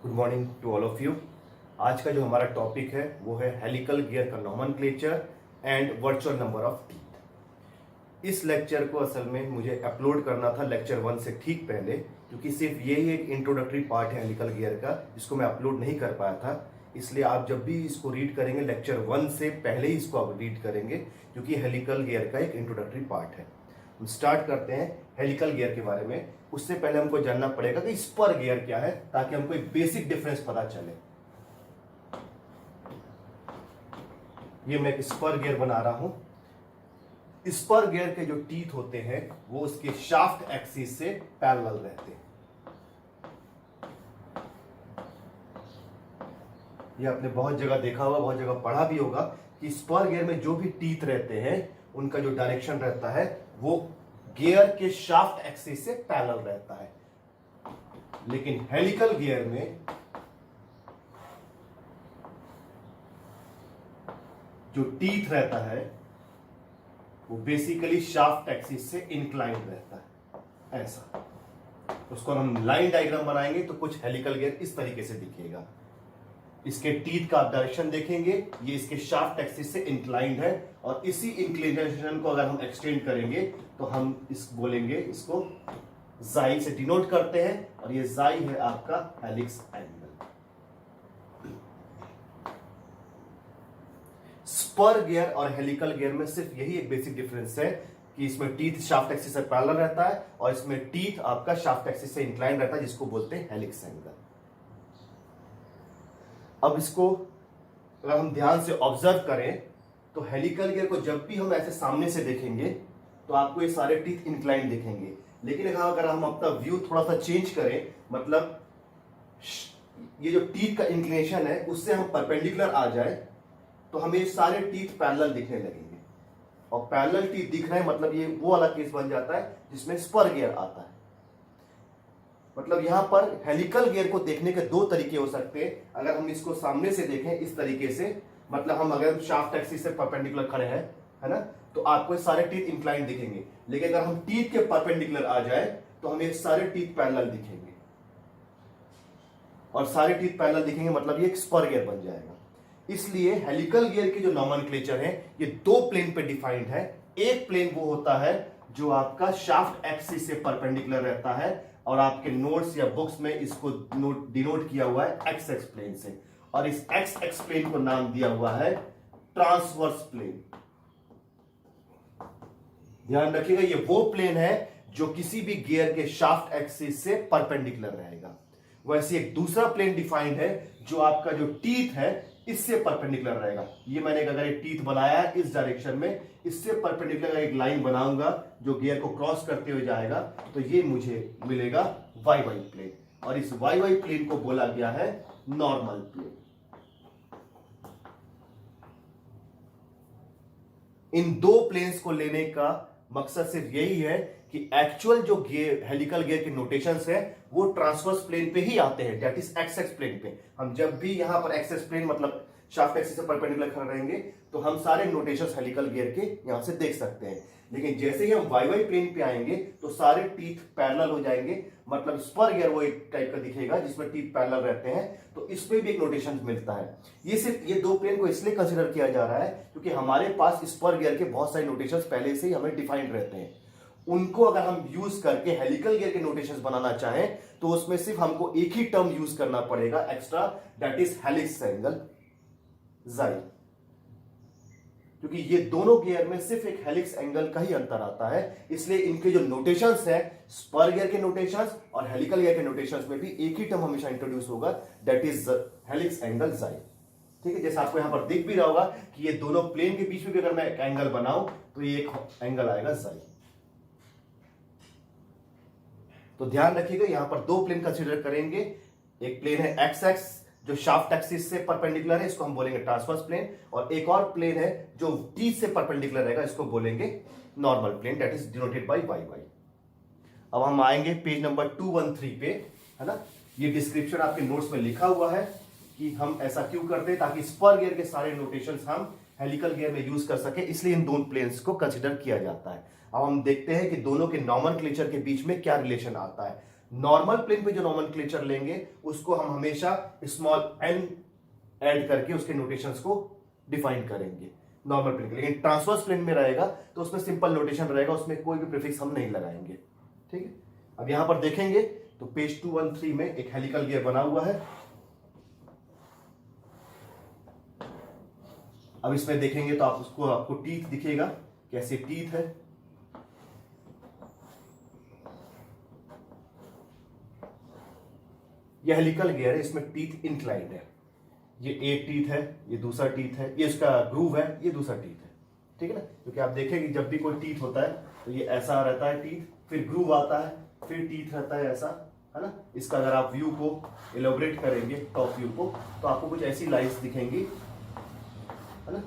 Good morning to all of you. आज का जो हमारा टॉपिक है वो है हेलिकल गियर का nomenclature and virtual number of teeth. इस लेक्चर को असल में मुझे अपलोड करना था लेक्चर 1 से ठीक पहले, क्योंकि सिर्फ यही एक इंट्रोडक्टरी पार्ट है हेलिकल गियर का जिसको मैं अपलोड नहीं कर पाया था। इसलिए आप जब भी इसको रीड करेंगे लेक्चर 1 से पहले ही इसको आप रीड करेंगे, क्योंकि हेलिकल गियर का एक इंट्रोडक्टरी पार्ट है। हम स्टार्ट करते हैं हेलिकल गियर के बारे में। उससे पहले हमको जानना पड़ेगा कि स्पर गियर क्या है, ताकि हमको एक बेसिक डिफरेंस पता चले। ये मैं एक स्पर गियर बना रहा हूं। स्पर गियर के जो टीथ होते हैं वो उसके शाफ्ट एक्सिस से पैरेलल रहते हैं। ये आपने बहुत जगह देखा होगा, बहुत जगह पढ़ा भी होगा कि स्पर गियर में जो भी टीथ रहते हैं उनका जो डायरेक्शन रहता है वो गियर के शाफ्ट एक्सिस से पैरेलल रहता है। लेकिन हेलिकल गियर में जो टीथ रहता है वो बेसिकली शाफ्ट एक्सिस से इंक्लाइंड रहता है। ऐसा उसको हम लाइन डायग्राम बनाएंगे तो कुछ हेलिकल गियर इस तरीके से दिखेगा। इसके टीथ का आप डायरेक्शन देखेंगे, ये इसके शाफ्ट एक्सिस से इंक्लाइंड है, और इसी इंक्लिनेशन को अगर हम एक्सटेंड करेंगे तो हम इस बोलेंगे, इसको जाई से डिनोट करते हैं, और ये जाई है आपका हेलिक्स एंगल। स्पर गियर और हेलिकल गियर में सिर्फ यही एक बेसिक डिफरेंस है कि इसमें टीथ शाफ्ट एक्सिस से पैरेलल रहता है और इसमें टीथ आपका शाफ्ट एक्सिस से इंक्लाइंड रहता है, जिसको बोलते हैं हेलिक्स एंगल। अब इसको अगर हम ध्यान से ऑब्जर्व करें तो हेलिकल गियर को जब भी हम ऐसे सामने से देखेंगे तो आपको ये सारे टीथ इंक्लाइंड दिखेंगे। लेकिन अगर हम अपना व्यू थोड़ा सा चेंज करें, मतलब ये जो टीथ का इंक्लिनेशन है उससे हम परपेंडिकुलर आ जाए तो हमें सारे टीथ पैरेलल दिखने लगेंगे। और पैरेलल टीथ दिख रहे हैं मतलब ये वो वाला केस बन जाता है जिसमें स्पर गियर आता है। मतलब यहां पर हेलिकल गियर को देखने के दो तरीके हो सकते हैं। अगर हम इसको सामने से देखें इस तरीके से, मतलब हम अगर शाफ्ट एक्सिस से परपेंडिकुलर खड़े हैं, है ना, तो आपको सारे टीथ इंक्लाइंड दिखेंगे। लेकिन अगर हम टीथ के परपेंडिकुलर आ जाए तो हमें सारे टीथ पैरेलल दिखेंगे, और सारे टीथ पैरेलल दिखेंगे मतलब ये एक स्पर गियर बन जाएगा। इसलिए हेलिकल गियर के जो नॉमेनक्लेचर है ये दो प्लेन पे डिफाइंड है। एक प्लेन वो होता है जो आपका शाफ्ट एक्सिस से परपेंडिकुलर रहता है, और आपके नोट्स या बुक्स में इसको डिनोट किया हुआ है एक्स एक्स प्लेन से, और इस एक्स एक्स प्लेन को नाम दिया हुआ है ट्रांसवर्स प्लेन। ध्यान रखिएगा, ये वो प्लेन है जो किसी भी गियर के शाफ्ट एक्सिस से परपेंडिकुलर रहेगा। वैसे एक दूसरा प्लेन डिफाइंड है जो आपका जो टीथ है इससे परपेंडिकुलर रहेगा। ये मैंने अगर एक टीथ बनाया है इस डायरेक्शन में, इससे परपेंडिकुलर एक लाइन बनाऊंगा जो गियर को क्रॉस करते हुए जाएगा, तो ये मुझे मिलेगा वाई वाई प्लेन, और इस वाई वाई प्लेन को बोला गया है नॉर्मल प्लेन। इन दो प्लेन्स को लेने का मकसद सिर्फ यही है कि एक्चुअल जो गियर हेलिकल गियर के नोटेशंस है वो ट्रांसवर्स प्लेन पे ही आते हैं, that is X X plane पे। हम जब भी यहां पर एक्स एक्स प्लेन मतलब शाफ्ट एक्सिस से परपेंडिकुलर खड़े रहेंगे तो हम सारे नोटेशंस हेलिकल गियर के यहां से देख सकते हैं। लेकिन जैसे ही हम वाई वाई प्लेन पे आएंगे तो सारे टीथ पैरेलल हो जाएंगे, मतलब स्पर गियर वो एक टाइप का दिखेगा जिसमें टीथ पैरेलल रहते हैं, तो इसमें भी एक नोटेशन मिलता है। ये सिर्फ ये दो प्लेन को इसलिए कंसीडर किया जा रहा है क्योंकि हमारे पास स्पर गियर के बहुत सारे नोटेशंस पहले से ही हमें डिफाइंड रहते हैं। उनको अगर हम यूज करके हेलिकल गियर के नोटेशंस बनाना चाहें तो उसमें सिर्फ हमको एक ही टर्म यूज करना पड़ेगा extra, that is helix angle जाई। क्योंकि ये दोनों गियर में सिर्फ एक हेलिक्स एंगल का ही अंतर आता है, इसलिए इनके जो नोटेशंस है स्पर गियर के नोटेशंस और हेलिकल गियर के नोटेशंस में भी एक ही टर्म हमेशा इंट्रोड्यूस होगा, दैट इज हेलिक्स एंगल जाई। ठीक है, जैसे आपको यहां पर दिख भी रहा होगा कि ये दोनों प्लेन के बीच में भी अगर मैं एक एंगल बनाऊं तो ये एक एंगल आएगा जाई। तो ध्यान रखिएगा, यहां पर दो प्लेन कंसीडर करेंगे। एक प्लेन है एक्स एक्स जो शाफ्ट एक्सिस से परपेंडिकुलर है, इसको हम बोलेंगे ट्रांसवर्स प्लेन, और एक और प्लेन है जो टीथ से परपेंडिकुलर रहेगा, इसको बोलेंगे normal plane, that is denoted by Y Y. अब हम आएंगे पेज नंबर 213 पे, है ना। ये डिस्क्रिप्शन आपके नोट्स में लिखा हुआ है कि हम ऐसा क्यों करते हैं, ताकि स्पर गियर के सारे नोटेशंस हम हेलिकल गियर में यूज कर सके, इसलिए इन दोनों प्लेन्स को कंसीडर किया जाता है। अब हम देखते हैं कि दोनों के नॉमेनक्लेचर के बीच में क्या रिलेशन आता है। नॉर्मल प्लेन पे जो नोमेनक्लेचर लेंगे उसको हम हमेशा स्मॉल n ऐड करके उसके नोटेशंस को डिफाइन करेंगे नॉर्मल प्लेन के। लेकिन ट्रांसवर्स प्लेन में रहेगा तो उसमें सिंपल नोटेशन रहेगा, उसमें कोई भी प्रीफिक्स हम नहीं लगाएंगे। ठीक है, अब यहां पर देखेंगे तो पेज 213 में एक हेलिकल गियर बना हुआ है। अब इसमें देखेंगे तो आपको टीथ दिखेगा, कैसे टीथ है। यह हेलिकल गियर है, इसमें टीथ इंक्लाइंड है। ये एक टीथ है, ये दूसरा टीथ है, ये इसका ग्रूव है, ये दूसरा टीथ है। ठीक है ना, क्योंकि आप देखेंगे जब भी कोई टीथ होता है तो ये ऐसा रहता है टीथ, फिर ग्रूव आता है, फिर टीथ रहता है ऐसा, है ना। इसका अगर आप व्यू को एलोबरेट करेंगे, टॉप व्यू को, तो आपको कुछ ऐसी लाइंस दिखेंगी, है ना।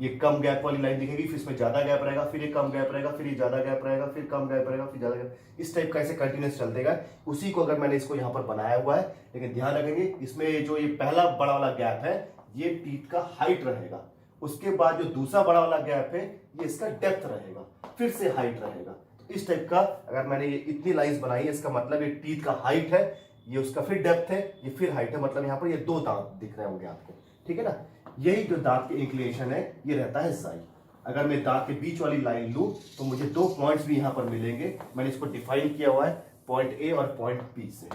ये कम गैप वाली लाइन दिखेगी, फिर इसमें ज्यादा गैप रहेगा, फिर ये कम गैप रहेगा, फिर ये ज्यादा गैप रहेगा, फिर कम गैप रहेगा, फिर ज्यादा गैप, इस टाइप का ऐसे कंटिन्यूस चलतेगा। उसी को अगर मैंने इसको यहां पर बनाया हुआ है, लेकिन ध्यान रखेंगे इसमें जो ये पहला बड़ा वाला गैप है ये टीथ का हाइट रहेगा, उसके बाद जो दूसरा बड़ा वाला गैप है ये इसका डेप्थ रहेगा, फिर से हाइट रहेगा। तो इस टाइप का अगर मैंने ये इतनी लाइंस बनाई है, इसका मतलब ये टीथ का हाइट है, ये उसका फिर डेप्थ है, ये फिर हाइट है, मतलब यहां पर ये दो दांत दिख रहे होंगे आपको। ठीक है ना, यही जो दांत की इंक्लिनेशन है ये रहता है जाई। अगर मैं दांत के बीच वाली लाइन लूं तो मुझे दो पॉइंट्स भी यहां पर मिलेंगे, मैंने इसको डिफाइन किया हुआ है पॉइंट ए और पॉइंट बी से।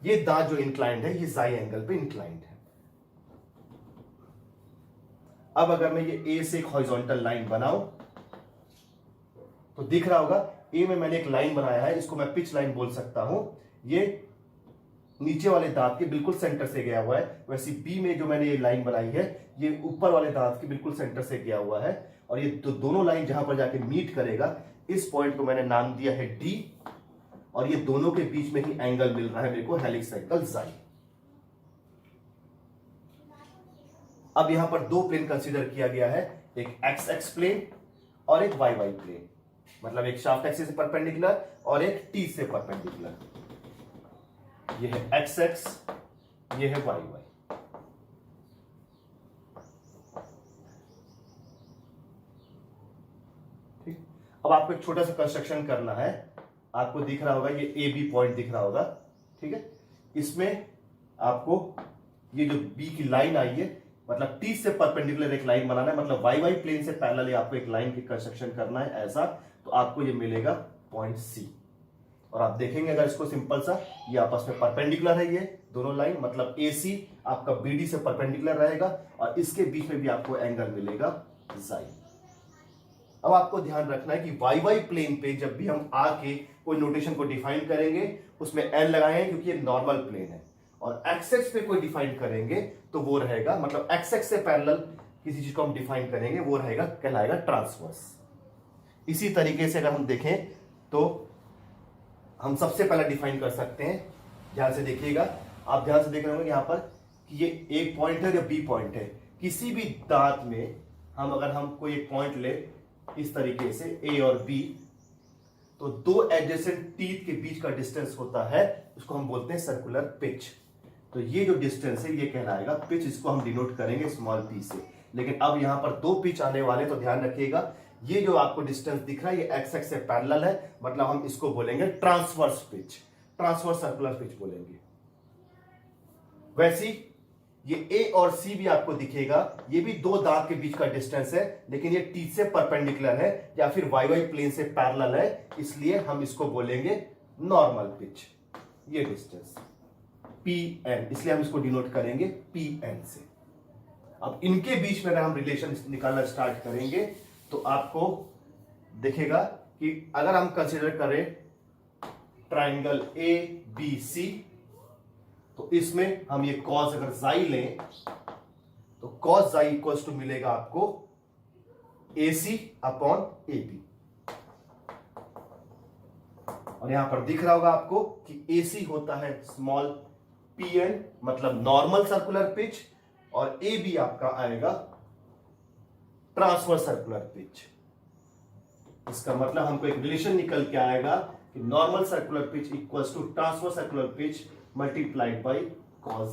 ये दांत जो इंक्लाइंड है ये जाई एंगल पे इंक्लाइंड है। अब अगर मैं ये ए से एक हॉरिजॉन्टल लाइन बनाऊं तो दिख रहा होगा ए में मैंने एक लाइन बनाया है, इसको मैं पिच लाइन बोल सकता हूं। ये नीचे वाले दांत के बिल्कुल सेंटर से गया हुआ है, वैसे बी में जो मैंने ये लाइन बनाई है ये ऊपर वाले दांत के बिल्कुल सेंटर से गया हुआ है। और ये दोनों लाइन जहां पर जाके मीट करेगा, इस पॉइंट को मैंने नाम दिया है डी, और ये दोनों के बीच में ही एंगल मिल रहा है मेरे को हेलिक्स एंगल जाई। अब यहां पर दो प्लेन कंसीडर किया गया है, एक एक्स एक्स प्लेन और एक वाई वाई प्लेन, मतलब एक शाफ्ट एक्सिस से परपेंडिकुलर और एक टी से परपेंडिकुलर। ये है एक्स एक्स, ये है वाई वाई। ठीक, अब आपको एक छोटा सा कंस्ट्रक्शन करना है। आपको दिख रहा होगा ये ए बी पॉइंट दिख रहा होगा, ठीक है। इसमें आपको ये जो बी की लाइन आई है, मतलब टी से परपेंडिकुलर एक लाइन बनाना है, मतलब वाई वाई प्लेन से पैरेलल आपको एक लाइन की कंस्ट्रक्शन करना है ऐसा, तो आपको ये मिलेगा पॉइंट सी। और आप देखेंगे अगर इसको सिंपल सा, ये आपस में परपेंडिकुलर है ये दोनों लाइन, मतलब AC आपका BD से परपेंडिकुलर रहेगा और इसके बीच में भी आपको एंगल मिलेगा जाई। अब आपको ध्यान रखना है कि YY प्लेन पे जब भी हम आके कोई नोटेशन को डिफाइन करेंगे उसमें L लगाए हैं क्योंकि ये नॉर्मल प्लेन है, और एक्स पे कोई डिफाइन करेंगे तो वो रहेगा, मतलब एक्स से पैरेलल किसी चीज को हम डिफाइन करेंगे वो रहेगा, कहलाएगा ट्रांसवर्स। इसी तरीके से अगर हम देखें तो हम सबसे पहले डिफाइन कर सकते हैं, ध्यान से देखिएगा, आप ध्यान से देख रहे होंगे यहां पर कि ये एक पॉइंट है या बी पॉइंट है। किसी भी दांत में हम कोई एक पॉइंट ले इस तरीके से ए और बी, तो दो एडजेसेंट टीथ के बीच का डिस्टेंस होता है, उसको हम बोलते हैं सर्कुलर पिच। तो ये जो डिस्टेंस है ये कहलाएगा पिच, इसको हम डिनोट करेंगे स्मॉल पी से। लेकिन अब यहां पर दो पिच आने वाले, तो ध्यान रखिएगा ये जो आपको डिस्टेंस दिख रहा है ये एक्स एक्स से पैरेलल है, मतलब हम इसको बोलेंगे transverse pitch, transverse circular pitch बोलेंगे। वैसी ये ए और सी भी आपको दिखेगा, ये भी दो दांत के बीच का डिस्टेंस है, लेकिन ये टी से परपेंडिकुलर है या फिर वाई वाई प्लेन से पैरेलल है, इसलिए हम इसको बोलेंगे नॉर्मल पिच। ये डिस्टेंस पी एन, इसलिए हम इसको डिनोट करेंगे पी एन से। अब इनके बीच में अगर हम रिलेशन निकालना स्टार्ट करेंगे तो आपको दिखेगा कि अगर हम कंसीडर करें ट्राइंगल ए बी सी, तो इसमें हम ये कॉस अगर जाई लें तो कॉस जाई इक्वल्स टू मिलेगा आपको AC अपॉन AB। और यहां पर दिख रहा होगा आपको कि AC होता है स्मॉल pn, मतलब नॉर्मल सर्कुलर पिच, और AB आपका आएगा ट्रांसवर्स सर्कुलर पिच। इसका मतलब हमको एक रिलेशन निकल के आएगा कि normal circular pitch equals to transverse circular pitch multiplied by cos